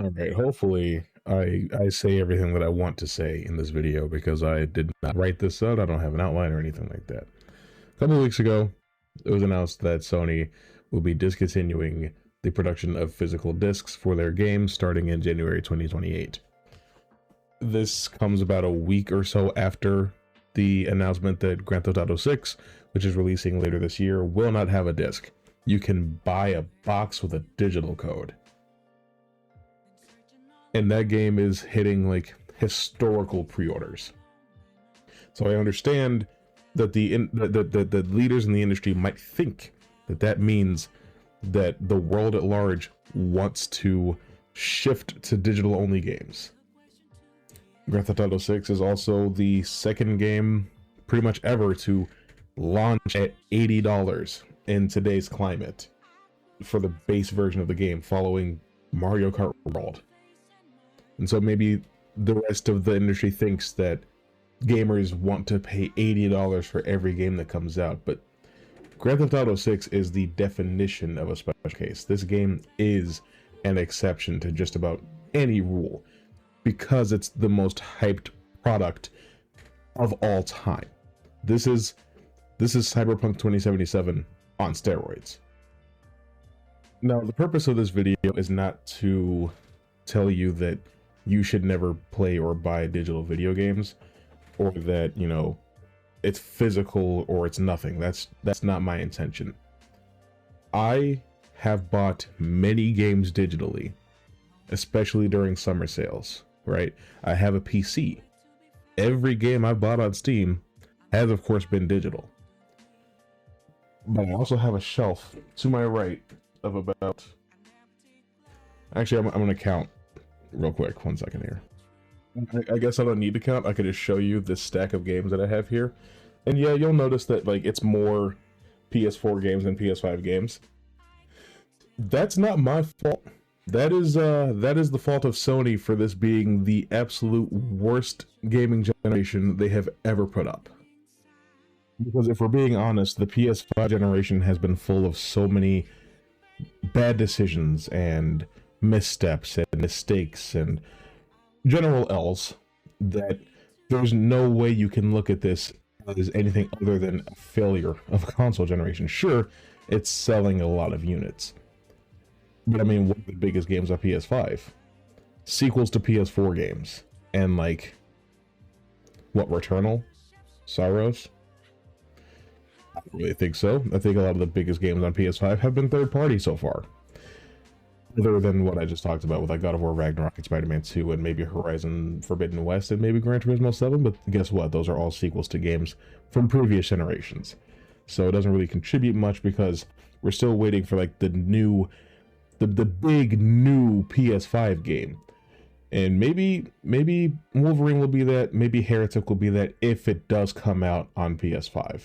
All right, hopefully I say everything that I want to say in this video because I did not write this out. I don't have an outline or anything like that. A couple of weeks ago, it was announced that Sony will be discontinuing the production of physical discs for their games starting in January 2028. This comes about a week or so after the announcement that Grand Theft Auto 6, which is releasing later this year, will not have a disc. You can buy a box with a digital code. And that game is hitting like historical pre-orders. So I understand that the leaders in the industry might think that that means that the world at large wants to shift to digital only games. Grand Theft Auto 6 is also the second game pretty much ever to launch at $80 in today's climate for the base version of the game, following Mario Kart World. And so maybe the rest of the industry thinks that gamers want to pay $80 for every game that comes out, but Grand Theft Auto 6 is the definition of a special case. This game is an exception to just about any rule because it's the most hyped product of all time. This is Cyberpunk 2077 on steroids. Now, the purpose of this video is not to tell you that you should never play or buy digital video games, or that, you know, it's physical or it's nothing. That's not my intention. I have bought many games digitally, especially during summer sales, right? I have a PC. Every game I bought on Steam has, of course, been digital. But I also have a shelf to my right of about... Actually, I'm going to count real quick. 1 second here. I guess I don't need to count. I could just show you this stack of games that I have here. And yeah, you'll notice that like it's more PS4 games than PS5 games. That's not my fault. That is the fault of Sony for this being the absolute worst gaming generation they have ever put up. Because if we're being honest, the PS5 generation has been full of so many bad decisions and missteps and mistakes and general L's that there's no way you can look at this as anything other than a failure of a console generation. Sure, it's selling a lot of units, but I mean, what are the biggest games on PS5? Sequels to PS4 games, and like, what, Returnal? Sorrows? I don't really think so. I think a lot of the biggest games on PS5 have been third party so far. Other than what I just talked about with like God of War Ragnarok and Spider-Man 2 and maybe Horizon Forbidden West and maybe Gran Turismo 7, but guess what? Those are all sequels to games from previous generations. So it doesn't really contribute much because we're still waiting for like the big new PS5 game. And maybe Wolverine will be that, maybe Heretic will be that if it does come out on PS5.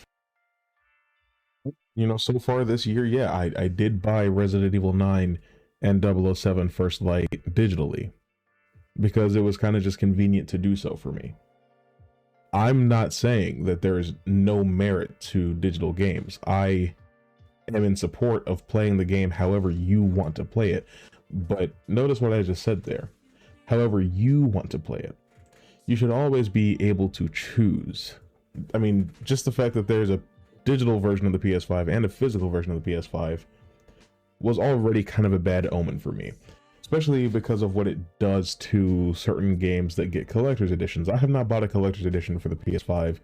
You know, so far this year, yeah, I did buy Resident Evil 9 and 007 First Light digitally because it was kind of just convenient to do so for me. I'm not saying that there's no merit to digital games. I am in support of playing the game however you want to play it. But notice what I just said there. However you want to play it. You should always be able to choose. I mean, just the fact that there's a digital version of the PS5 and a physical version of the PS5 was already kind of a bad omen for me, especially because of what it does to certain games that get collector's editions. I have not bought a collector's edition for the PS5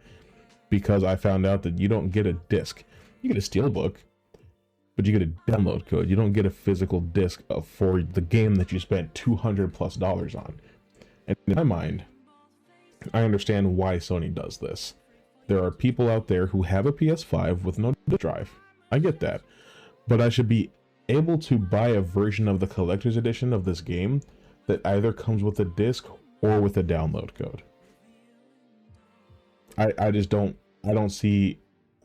because I found out that you don't get a disc. You get a steelbook, but you get a download code. You don't get a physical disc for the game that you spent $200+ on. And in my mind, I understand why Sony does this. There are people out there who have a PS5 with no disc drive. I get that, but I should be able to buy a version of the collector's edition of this game that either comes with a disc or with a download code. I don't see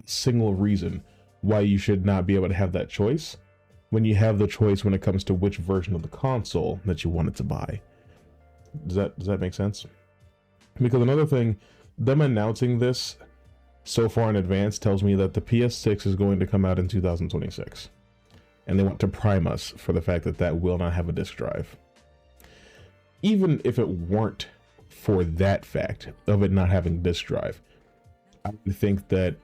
a single reason why you should not be able to have that choice when you have the choice when it comes to which version of the console that you wanted to buy. Does that make sense? Because another thing, them announcing this so far in advance tells me that the PS6 is going to come out in 2026. And they want to prime us for the fact that that will not have a disk drive. even if it weren't for that fact of it not having disk drive, I would think that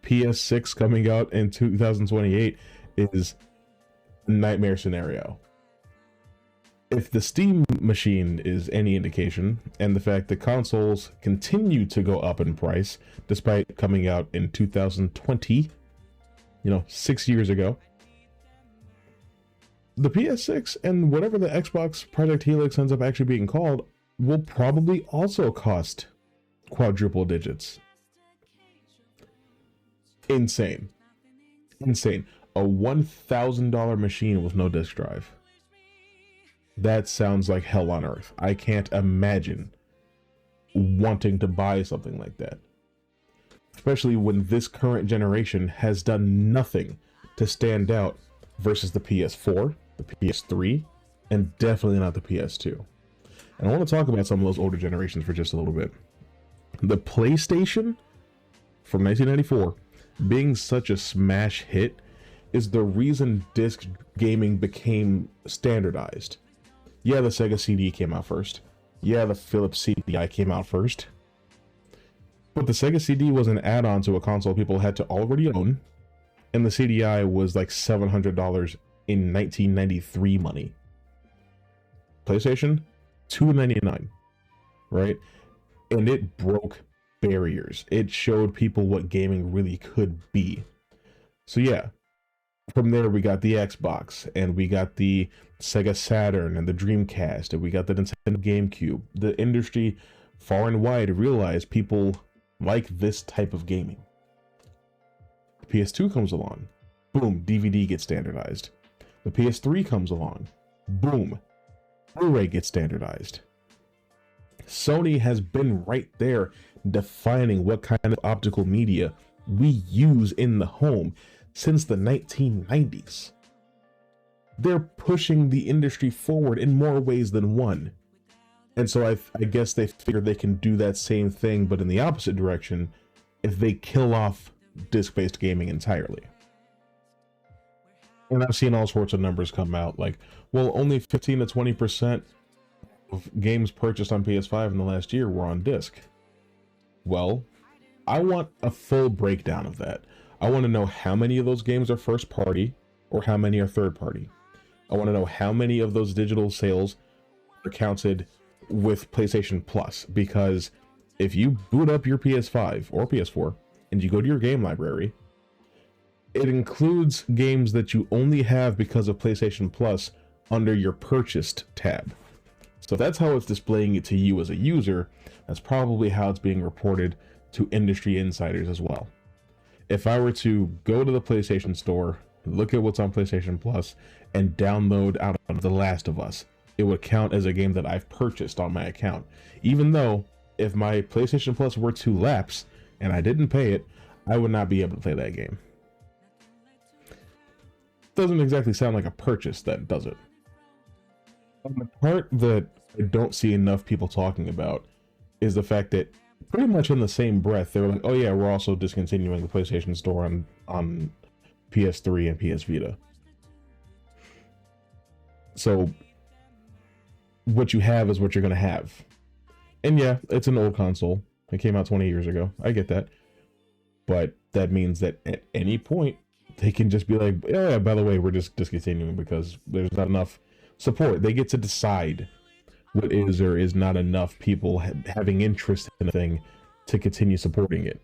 PS6 coming out in 2028 is a nightmare scenario. If the Steam machine is any indication, and the fact that consoles continue to go up in price despite coming out in 2020, 6 years ago, the PS6 and whatever the Xbox Project Helix ends up actually being called will probably also cost quadruple digits. Insane. Insane. A $1,000 machine with no disk drive. That sounds like hell on earth. I can't imagine wanting to buy something like that. Especially when this current generation has done nothing to stand out versus the PS4, the PS3, and definitely not the PS2. And I want to talk about some of those older generations for just a little bit. The PlayStation from 1994 being such a smash hit is the reason disc gaming became standardized. Yeah, the Sega CD came out first. Yeah, the Philips CDI came out first. But the Sega CD was an add-on to a console people had to already own, and the CDI was like $700 in 1993 money. PlayStation, $299, right? And it broke barriers. It showed people what gaming really could be. So yeah, from there we got the Xbox, and we got the Sega Saturn and the Dreamcast, and we got the Nintendo GameCube. The industry far and wide realized people like this type of gaming. PS2 comes along, boom, DVD gets standardized. The PS3 comes along, boom, Blu-ray gets standardized. Sony has been right there defining what kind of optical media we use in the home since the 1990s. They're pushing the industry forward in more ways than one. And so I guess they figure they can do that same thing, but in the opposite direction, if they kill off disc-based gaming entirely. And I've seen all sorts of numbers come out, like, well, only 15 to 20% of games purchased on PS5 in the last year were on disc. Well, I want a full breakdown of that. I want to know how many of those games are first party or how many are third party. I want to know how many of those digital sales are counted with PlayStation Plus, because if you boot up your PS5 or PS4 and you go to your game library, it includes games that you only have because of PlayStation Plus under your purchased tab. So that's how it's displaying it to you as a user. That's probably how it's being reported to industry insiders as well. If I were to go to the PlayStation Store, look at what's on PlayStation Plus, and download out of The Last of Us, it would count as a game that I've purchased on my account. Even though, if my PlayStation Plus were to lapse, and I didn't pay it, I would not be able to play that game. Doesn't exactly sound like a purchase then, does it? And the part that I don't see enough people talking about is the fact that pretty much in the same breath, they were like, oh yeah, we're also discontinuing the PlayStation Store on PS3 and PS Vita. So what you have is what you're going to have. And yeah, it's an old console. It came out 20 years ago. I get that. But that means that at any point, they can just be like, oh yeah, by the way, we're just discontinuing because there's not enough support. They get to decide what is or is not enough people having interest in a thing to continue supporting it.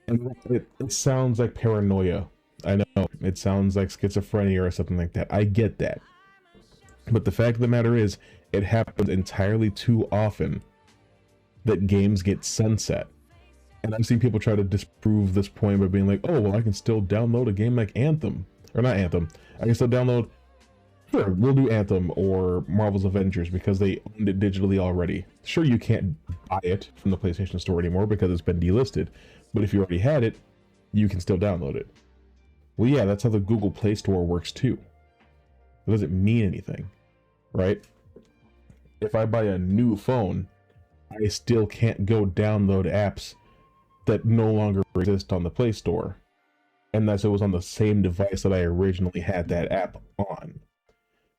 And it sounds like paranoia. I know, it sounds like schizophrenia or something like that. I get that. But the fact of the matter is, it happens entirely too often that games get sunset. And I've seen people try to disprove this point by being like, oh, well, I can still download a game like Anthem. Or not Anthem. I can still download... Sure, we'll do Anthem or Marvel's Avengers because they owned it digitally already. Sure, you can't buy it from the PlayStation Store anymore because it's been delisted. But if you already had it, you can still download it. Well, yeah, that's how the Google Play Store works too. It doesn't mean anything, right? If I buy a new phone, I still can't go download apps that no longer exist on the Play Store, unless it was on the same device that I originally had that app on.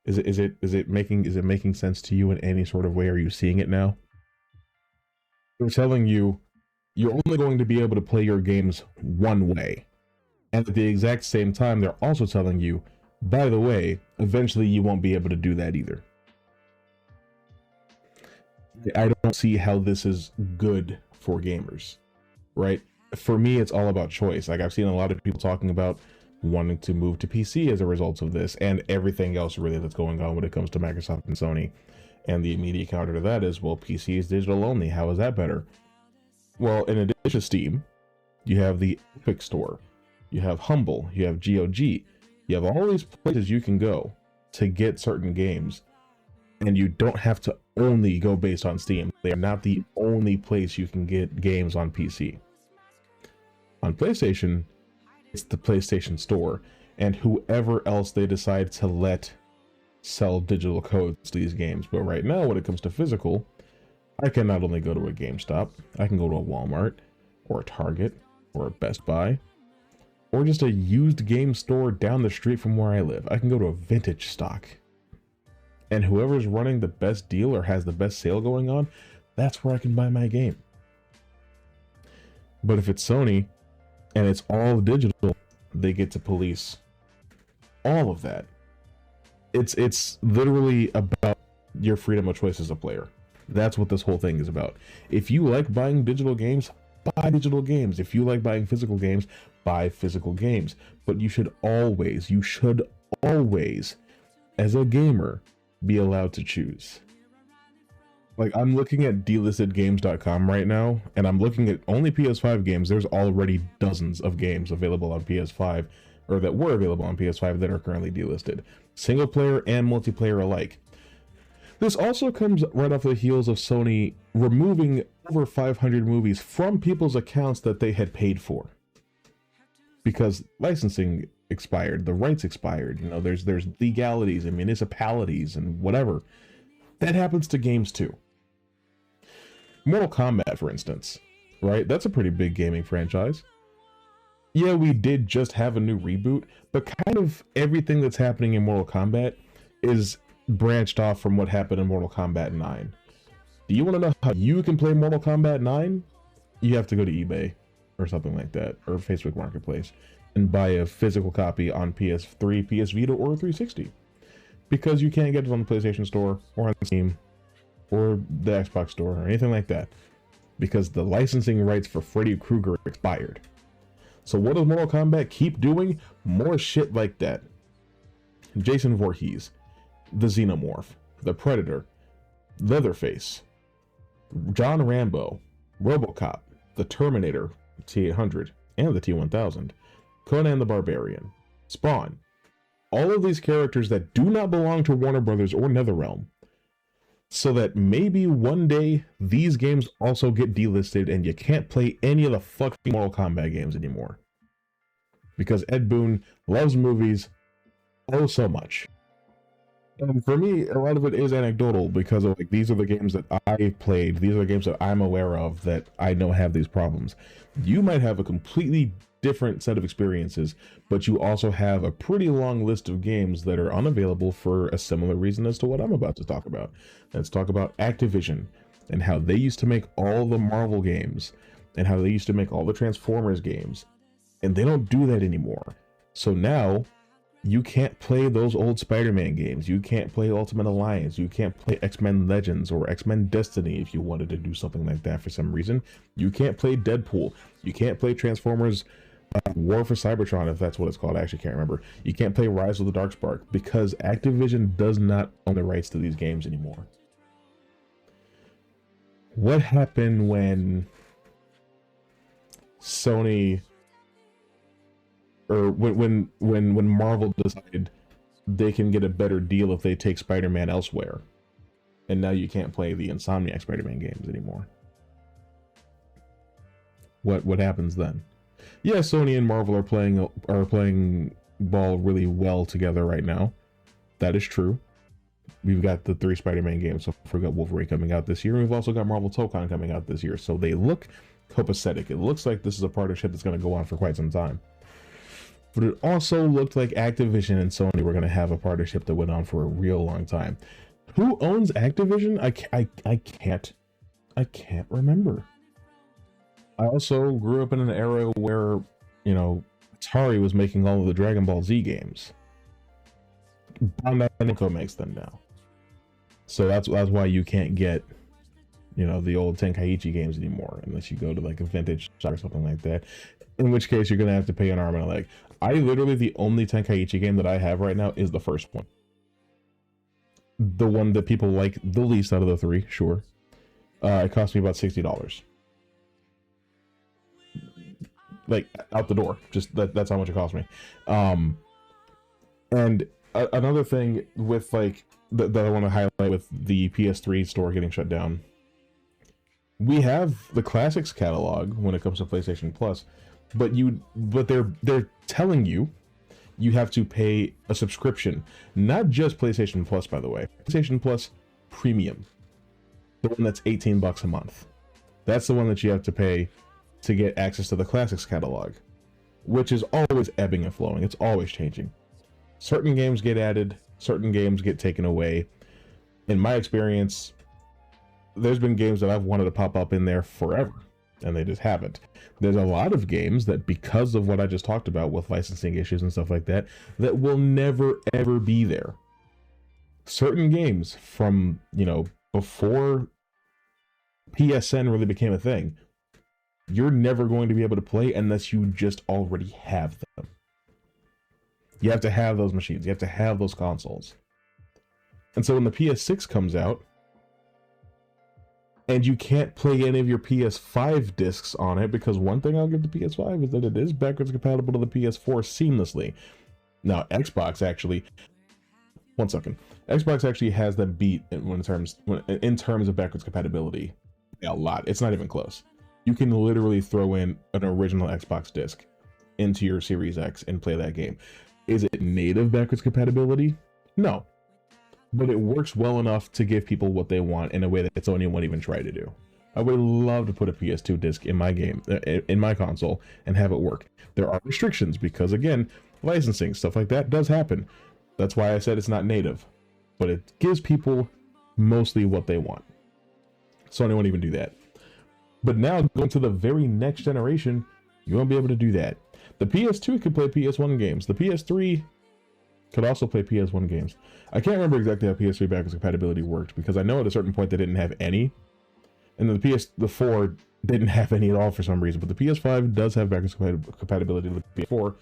Is it making sense to you in any sort of way? Are you seeing it now? They're telling you you're only going to be able to play your games one way. And at the exact same time, they're also telling you, by the way, eventually you won't be able to do that either. I don't see how this is good for gamers, right? For me, it's all about choice. Like, I've seen a lot of people talking about wanting to move to PC as a result of this, and everything else really that's going on when it comes to Microsoft and Sony. And the immediate counter to that is, well, PC is digital only. How is that better? Well, in addition to Steam, you have the Epic Store, you have Humble, you have GOG, you have all these places you can go to get certain games, and you don't have to only go based on Steam. They are not the only place you can get games on PC. On PlayStation, it's the PlayStation Store, and whoever else they decide to let sell digital codes to these games. But right now, when it comes to physical, I can not only go to a GameStop, I can go to a Walmart, or a Target, or a Best Buy, or just a used game store down the street from where I live. I can go to a vintage stock. And whoever's running the best deal or has the best sale going on, that's where I can buy my game. But if it's Sony, and it's all digital, they get to police all of that. It's literally about your freedom of choice as a player. That's what this whole thing is about. If you like buying digital games, buy digital games. If you like buying physical games, buy physical games. But you should always, as a gamer, be allowed to choose. Like, I'm looking at delistedgames.com right now, and I'm looking at only PS5 games. There's already dozens of games available on PS5, or that were available on PS5 that are currently delisted. Single player and multiplayer alike. This also comes right off the heels of Sony removing over 500 movies from people's accounts that they had paid for. Because licensing expired, the rights expired, you know, there's legalities and municipalities and whatever. That happens to games too. Mortal Kombat, for instance, right? That's a pretty big gaming franchise. Yeah, we did just have a new reboot, but kind of everything that's happening in Mortal Kombat is branched off from what happened in Mortal Kombat 9. Do you want to know how you can play Mortal Kombat 9? You have to go to eBay or something like that, or Facebook Marketplace, and buy a physical copy on PS3, PS Vita, or 360. Because you can't get it on the PlayStation Store, or on Steam, or the Xbox Store, or anything like that. Because the licensing rights for Freddy Krueger expired. So what does Mortal Kombat keep doing? More shit like that. Jason Voorhees, the Xenomorph, the Predator, Leatherface, John Rambo, RoboCop, the Terminator, T-800, and the T-1000, Conan the Barbarian, Spawn. All of these characters that do not belong to Warner Brothers or NetherRealm. So that maybe one day these games also get delisted and you can't play any of the fucking Mortal Kombat games anymore. Because Ed Boon loves movies oh so much. And for me, a lot of it is anecdotal because of, like, these are the games that I've played, these are the games that I'm aware of that I know have these problems. You might have a completely different set of experiences, but you also have a pretty long list of games that are unavailable for a similar reason as to what I'm about to talk about. Let's talk about Activision and how they used to make all the Marvel games and how they used to make all the Transformers games, and they don't do that anymore. So now you can't play those old Spider-Man games, you can't play Ultimate Alliance, you can't play X-Men Legends or X-Men Destiny if you wanted to do something like that for some reason. You can't play Deadpool, you can't play Transformers War for Cybertron, if that's what it's called. I actually can't remember. You can't play Rise of the Darkspark because Activision does not own the rights to these games anymore. What happened when Sony, or when Marvel decided they can get a better deal if they take Spider-Man elsewhere, and now you can't play the Insomniac Spider-Man games anymore? What happens then? Yeah, Sony and Marvel are playing ball really well together right now. That is true. We've got the 3 Spider-Man games. So we've got Wolverine coming out this year, and we've also got Marvel Tokon coming out this year. So they look copacetic. It looks like this is a partnership that's going to go on for quite some time. but it also looked like Activision and Sony were going to have a partnership that went on for a real long time. Who owns Activision? I can't remember. I also grew up in an era where, you know, Atari was making all of the Dragon Ball Z games. Bandai Namco makes them now. So that's why you can't get, you know, the old Tenkaichi games anymore unless you go to like a vintage shop or something like that. In which case you're gonna have to pay an arm and a leg. The only Tenkaichi game that I have right now is the first one. The one that people like the least out of the three, sure. It cost me about $60. Like out the door. Just that's how much it cost me. And another thing with like that I want to highlight with the PS3 store getting shut down. We have the classics catalog when it comes to PlayStation Plus, but they're telling you have to pay a subscription, not just PlayStation Plus, by the way. PlayStation Plus Premium, the one that's $18 a month. That's the one that you have to pay to get access to the classics catalog, which is always ebbing and flowing. It's always changing. Certain games get added, certain games get taken away. In my experience, there's been games that I've wanted to pop up in there forever, and they just haven't. There's a lot of games that, because of what I just talked about with licensing issues and stuff like that, that will never ever be there. Certain games from, you know, before PSN really became a thing, you're never going to be able to play unless you just already have them. You have to have those machines. You have to have those consoles. And so when the PS6 comes out, and you can't play any of your PS5 discs on it, because one thing I'll give the PS5 is that it is backwards compatible to the PS4 seamlessly. Now, Xbox actually has them beat in terms of backwards compatibility a lot. It's not even close. You can literally throw in an original Xbox disc into your Series X and play that game. Is it native backwards compatibility? No. But it works well enough to give people what they want in a way that Sony won't even try to do. I would love to put a PS2 disc in my game, in my console, and have it work. There are restrictions because, again, licensing, stuff like that does happen. That's why I said it's not native. But it gives people mostly what they want. Sony won't even do that. But now, going to the very next generation, you won't be able to do that. The PS2 could play PS1 games. The PS3 could also play PS1 games. I can't remember exactly how PS3 backwards compatibility worked, because I know at a certain point they didn't have any. And the 4 didn't have any at all for some reason. But the PS5 does have backwards compatibility to the PS4.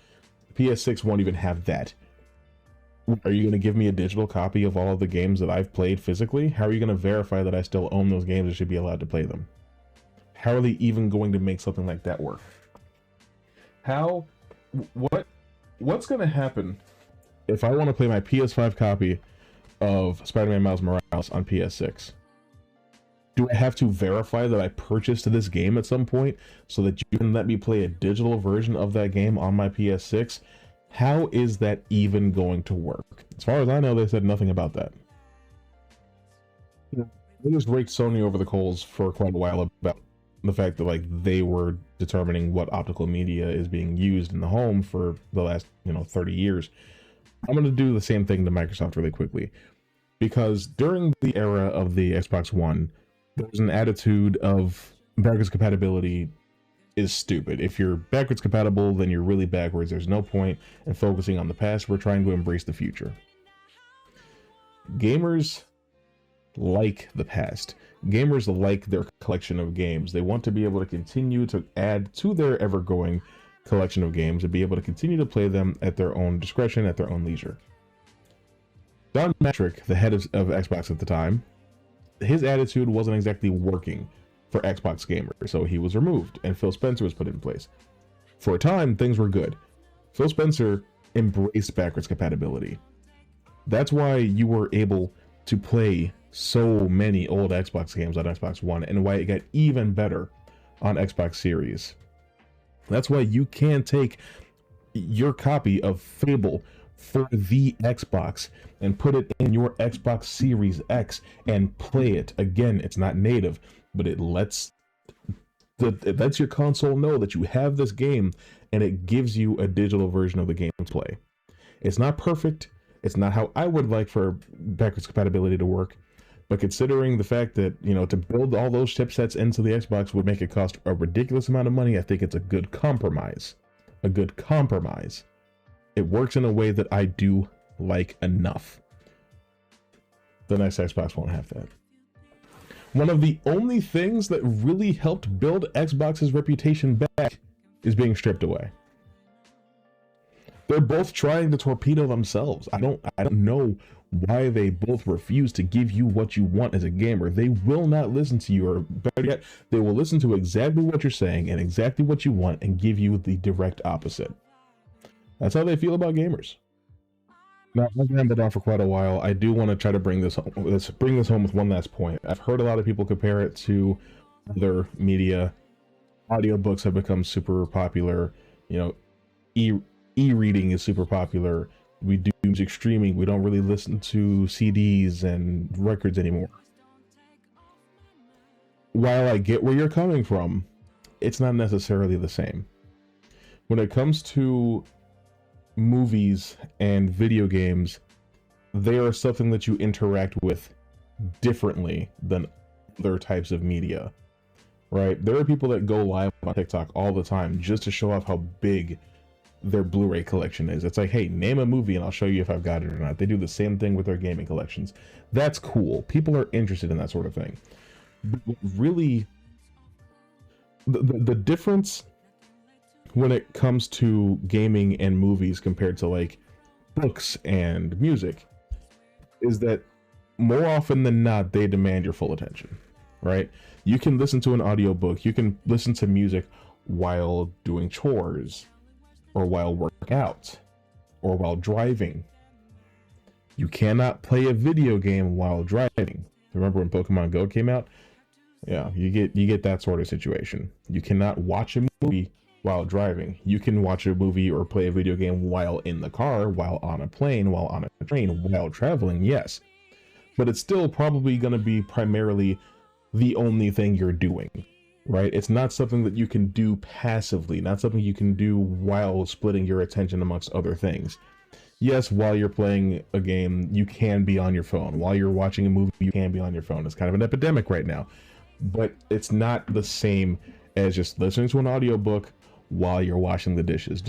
The PS6 won't even have that. Are you going to give me a digital copy of all of the games that I've played physically? How are you going to verify that I still own those games and should be allowed to play them? How are they even going to make something like that work? What's going to happen if I want to play my PS5 copy of Spider-Man Miles Morales on PS6? Do I have to verify that I purchased this game at some point so that you can let me play a digital version of that game on my PS6? How is that even going to work? As far as I know, they said nothing about that. They just raked Sony over the coals for quite a while about the fact that, like, they were determining what optical media is being used in the home for the last, 30 years. I'm going to do the same thing to Microsoft really quickly, because during the era of the Xbox One, there was an attitude of backwards compatibility is stupid. If you're backwards compatible, then you're really backwards. There's no point in focusing on the past. We're trying to embrace the future. Gamers like the past. Gamers like their collection of games. They want to be able to continue to add to their ever-growing collection of games and be able to continue to play them at their own discretion, at their own leisure. Don Metric, the head of Xbox at the time, his attitude wasn't exactly working for Xbox gamers, so he was removed and Phil Spencer was put in place. For a time, things were good. Phil Spencer embraced backwards compatibility. That's why you were able to play so many old Xbox games on Xbox One, and why it got even better on Xbox Series. That's why you can take your copy of Fable for the Xbox and put it in your Xbox Series X and play it. Again, it's not native, but it lets your console know that you have this game and it gives you a digital version of the game to play. It's not perfect. It's not how I would like for backwards compatibility to work. But considering the fact that, you know, to build all those chipsets into the Xbox would make it cost a ridiculous amount of money, I think it's a good compromise. A good compromise. It works in a way that I do like enough. The next Xbox won't have that. One of the only things that really helped build Xbox's reputation back is being stripped away. They're both trying to torpedo themselves. I don't know why they both refuse to give you what you want as a gamer. They will not listen to you, or better yet, they will listen to exactly what you're saying and exactly what you want and give you the direct opposite. That's how they feel about gamers. Now, I've rambled on for quite a while. I do want to try to bring this home. Let's bring this home with one last point. I've heard a lot of people compare it to other media. Audiobooks have become super popular. You know, e-reading is super popular. We do music streaming. We don't really listen to CDs and records anymore. While I get where you're coming from, it's not necessarily the same. When it comes to movies and video games, they are something that you interact with differently than other types of media, right? There are people that go live on TikTok all the time just to show off how big their Blu-ray collection is. It's like, hey, name a movie and I'll show you if I've got it or not. They do the same thing with their gaming collections. That's cool. People are interested in that sort of thing. But really, the difference when it comes to gaming and movies compared to like books and music is that more often than not, they demand your full attention, right? You can listen to an audiobook, you can listen to music while doing chores, or while working out, or while driving. You cannot play a video game while driving. Remember when Pokemon Go came out? Yeah, you get that sort of situation. You cannot watch a movie while driving. You can watch a movie or play a video game while in the car, while on a plane, while on a train, while traveling, yes. But it's still probably going to be primarily the only thing you're doing. Right? It's not something that you can do passively, not something you can do while splitting your attention amongst other things. Yes, while you're playing a game, you can be on your phone. While you're watching a movie, you can be on your phone. It's kind of an epidemic right now. But it's not the same as just listening to an audiobook while you're washing the dishes.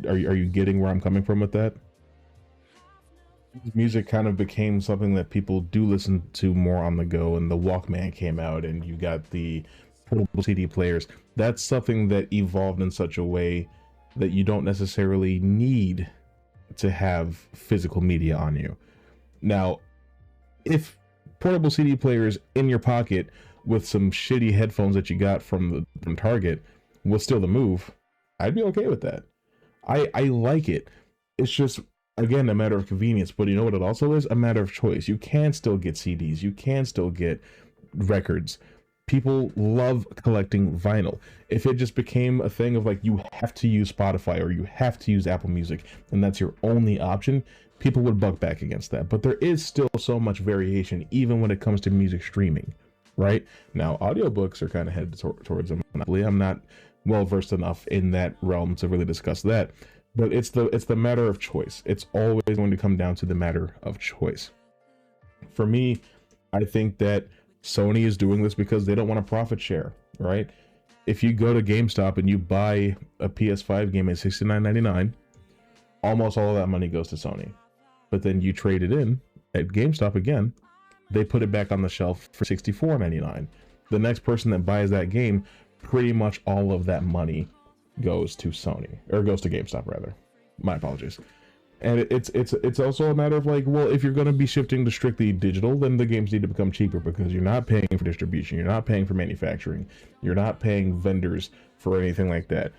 Are you getting where I'm coming from with that? Music kind of became something that people do listen to more on the go, and the Walkman came out, and you got the portable CD players. That's something that evolved in such a way that you don't necessarily need to have physical media on you. Now, if portable CD players in your pocket with some shitty headphones that you got from Target was still the move, I'd be okay with that. I like it. It's just, again, a matter of convenience, but you know what it also is? A matter of choice. You can still get CDs, you can still get records. People love collecting vinyl. If it just became a thing of like, you have to use Spotify or you have to use Apple Music, and that's your only option, people would buck back against that. But there is still so much variation, even when it comes to music streaming, right? Now, audiobooks are kind of headed towards them. I'm not well versed enough in that realm to really discuss that, but it's the matter of choice. It's always going to come down to the matter of choice. For me, I think that Sony is doing this because they don't want a profit share, right? If you go to GameStop and you buy a PS5 game at $69.99, almost all of that money goes to Sony. But then you trade it in at GameStop again, they put it back on the shelf for $64.99. The next person that buys that game, pretty much all of that money goes to Sony, or goes to GameStop rather. My apologies. And it's also a matter of like, well, if you're going to be shifting to strictly digital, then the games need to become cheaper because you're not paying for distribution, you're not paying for manufacturing, you're not paying vendors for anything like that.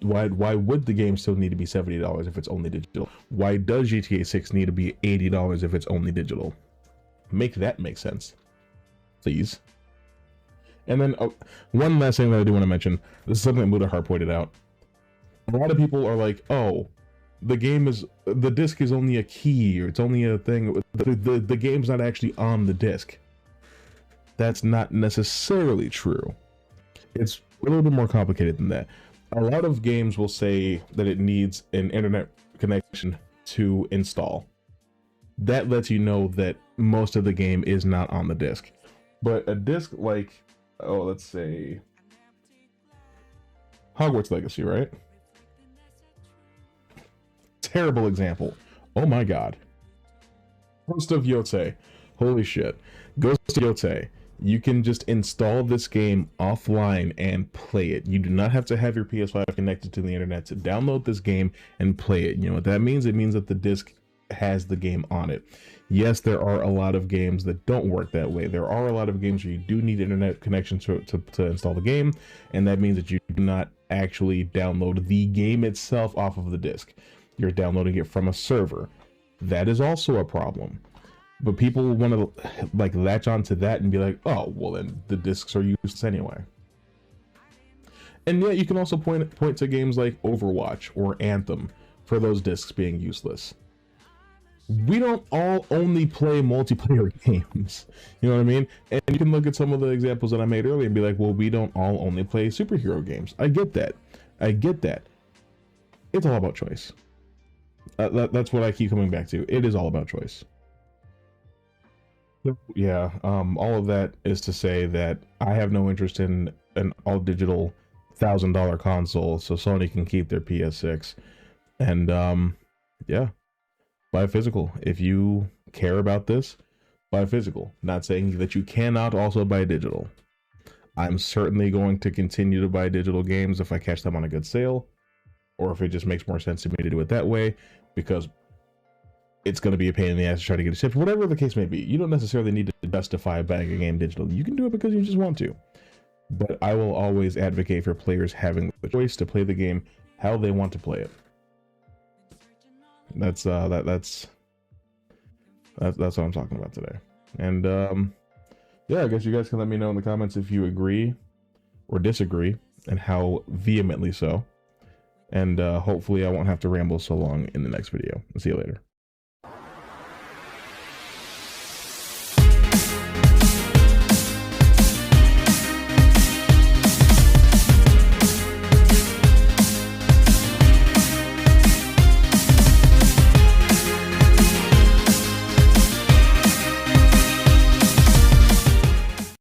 Why would the game still need to be $70 if it's only digital? Why does GTA 6 need to be $80 if it's only digital? Make that make sense, please. And then one last thing that I do want to mention. This is something that Mudahar pointed out. A lot of people are like, oh, the disc is only a key, or it's only a thing. The game's not actually on the disc. That's not necessarily true. It's a little bit more complicated than that. a lot of games will say that it needs an internet connection to install. That lets you know that most of the game is not on the disc. But a disc like, oh, let's say Hogwarts Legacy, right? Terrible example. Oh my god. Ghost of Yotei. Holy shit. Ghost of Yotei. You can just install this game offline and play it. You do not have to have your PS5 connected to the internet to download this game and play it. You know what that means? It means that the disc has the game on it. Yes, there are a lot of games that don't work that way. There are a lot of games where you do need internet connection to install the game, and that means that you do not actually download the game itself off of the disc. You're downloading it from a server. That is also a problem. But people want to like latch onto that and be like, oh, well then the discs are useless anyway. And yet you can also point to games like Overwatch or Anthem for those discs being useless. We don't all only play multiplayer games. You know what I mean? And you can look at some of the examples that I made earlier and be like, well, we don't all only play superhero games. I get that. I get that. It's all about choice. That's what I keep coming back to. It is all about choice. Yeah, all of that is to say that I have no interest in an all digital $1,000 console, so Sony can keep their PS6. And yeah, buy physical. If you care about this, buy physical. Not saying that you cannot also buy digital. I'm certainly going to continue to buy digital games if I catch them on a good sale, or if it just makes more sense to me to do it that way, because it's going to be a pain in the ass to try to get it shipped. Whatever the case may be, you don't necessarily need to justify buying a game digital. You can do it because you just want to. But I will always advocate for players having the choice to play the game how they want to play it. That's what I'm talking about today. And yeah, I guess you guys can let me know in the comments if you agree or disagree, and how vehemently so. And hopefully I won't have to ramble so long in the next video. See you later.